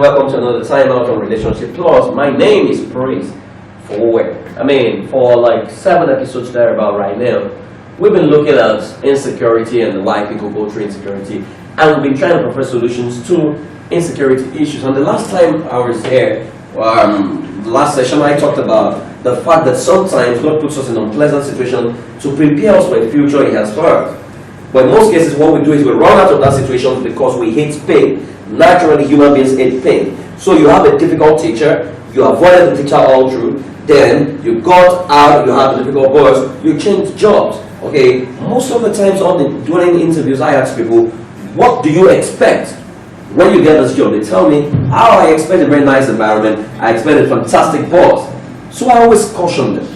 welcome to another time out on Relationship Plus. My name is Praise for like 7 episodes there about right now. We've been looking at insecurity and why people go through insecurity, and we've been trying to provide solutions to insecurity issues. And the last time I was here, the last session, I talked about the fact that sometimes God puts us in an unpleasant situation to prepare us for a future He has for us. But in most cases, what we do is we run out of that situation because we hate pain. Naturally, human beings hate pain. So you have a difficult teacher, you avoided the teacher all through, then you got out, you had a difficult boss, you changed jobs. Okay, most of the times during interviews, I ask people, what do you expect when you get this job? They tell me, I expect a very nice environment, I expect a fantastic boss. So I always caution them.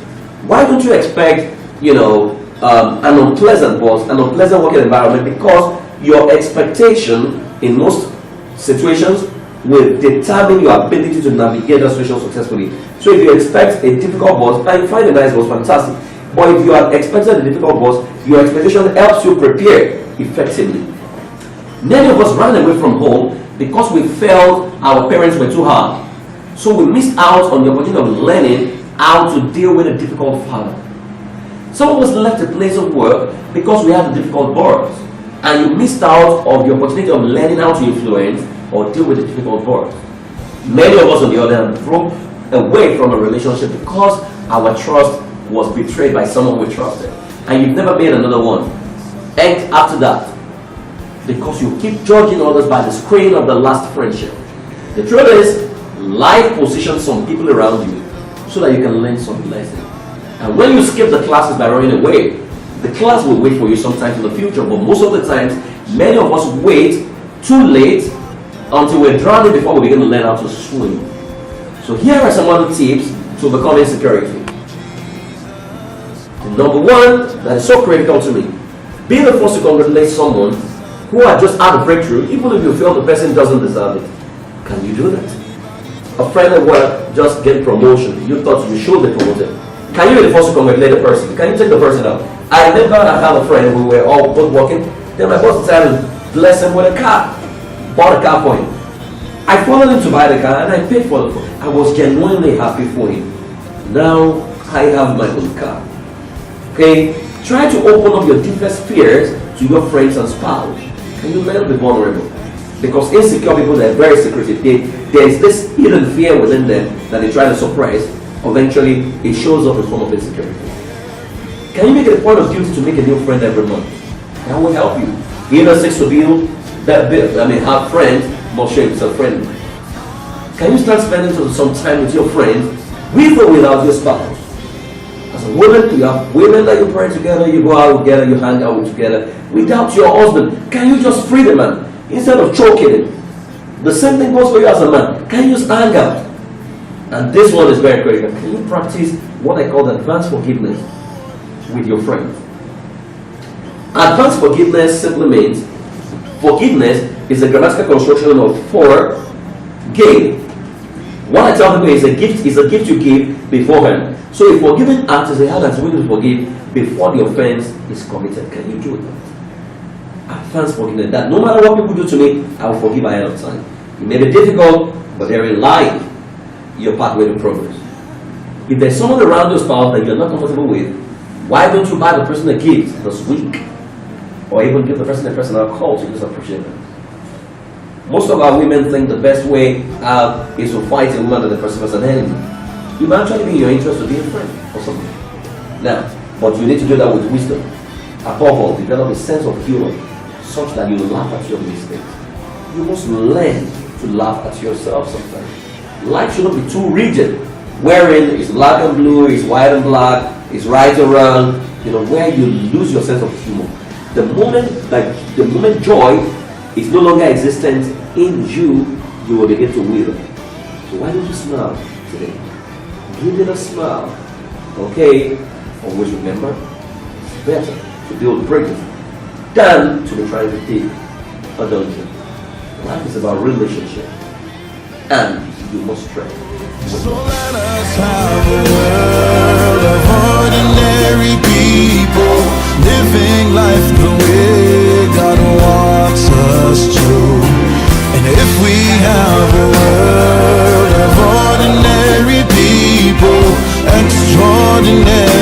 Why don't you expect, an unpleasant boss, an unpleasant working environment? Because your expectation in most situations will determine your ability to navigate that situation successfully. So if you expect a difficult boss, and you find a nice boss, fantastic. But if you are expecting a difficult boss, your expectation helps you prepare effectively. Many of us ran away from home because we felt our parents were too hard. So we missed out on the opportunity of learning how to deal with a difficult father. Some of us left a place of work because we had a difficult boss, and you missed out on the opportunity of learning how to influence or deal with a difficult boss. Many of us, on the other hand, broke away from a relationship because our trust was betrayed by someone we trusted, and you've never made another one. And after that, because you keep judging others by the screen of the last friendship. The truth is, life positions some people around you so that you can learn some lessons. And when you skip the classes by running away, the class will wait for you sometime in the future. But most of the times, many of us wait too late until we're drowning before we begin to learn how to swim. So here are some other tips to overcome insecurity. Number one, that is so critical to me. Be the first to congratulate someone who had just had a breakthrough, even if you feel the person doesn't deserve it. Can you do that? A friend at work just get promotion. You thought you should be promoted. Can you be the first to congratulate the person? Can you take the person out? I remember I had a friend, we were all both working. Then my boss decided to bless him with a car. Bought a car for him. I followed him to buy the car and I paid for it. I was genuinely happy for him. Now I have my own car. Okay? Try to open up your deepest fears to your friends and spouse. Can you let them be vulnerable? Because insecure people, they're very secretive. There's this hidden fear within them that they try to suppress. Eventually, it shows up in form of insecurity. Can you make it a point of duty to make a new friend every month? That will help you. Either seeks to build that bit. Have friends, not share yourself friendly. Can you start spending some time with your friends, with or without your spouse? As a woman, you have women that you pray together, you go out together, you hang out together. Without your husband, can you just free the man instead of choking him? The same thing goes for you as a man. Can you just hang out? And this one is very critical. Can you practice what I call advanced forgiveness with your friends? Advanced forgiveness simply means forgiveness is a grammatical construction of forgive. What I tell people is a gift you give beforehand. So a forgiving act is a act that's willing to forgive before the offense is committed. Can you do that? Advanced forgiveness. That no matter what people do to me, I will forgive ahead of time. It may be difficult, but therein lies your pathway to progress. If there's someone around your spouse that you're not comfortable with, why don't you buy the person a gift this week? Or even give the person a personal call to just appreciate them. Most of our women think the best way out is to fight a woman that the person was an enemy. It might actually be in your interest to be a friend or something. Now, but you need to do that with wisdom. Above all, develop a sense of humor such that you laugh at your mistakes. You must learn to laugh at yourself sometimes. Life shouldn't be too rigid, wherein it's black and blue, it's white and black, it's right or wrong, where you lose your sense of humor. The moment joy is no longer existent in you, you will begin to wither. So why don't you smile today? Give it a smile. Okay? Always remember, it's better to build bridges than to be trying to dig a dungeon. Life is about relationship. And you must try. So let us have a world of ordinary people living life the way God wants us to. And if we have a world ordinary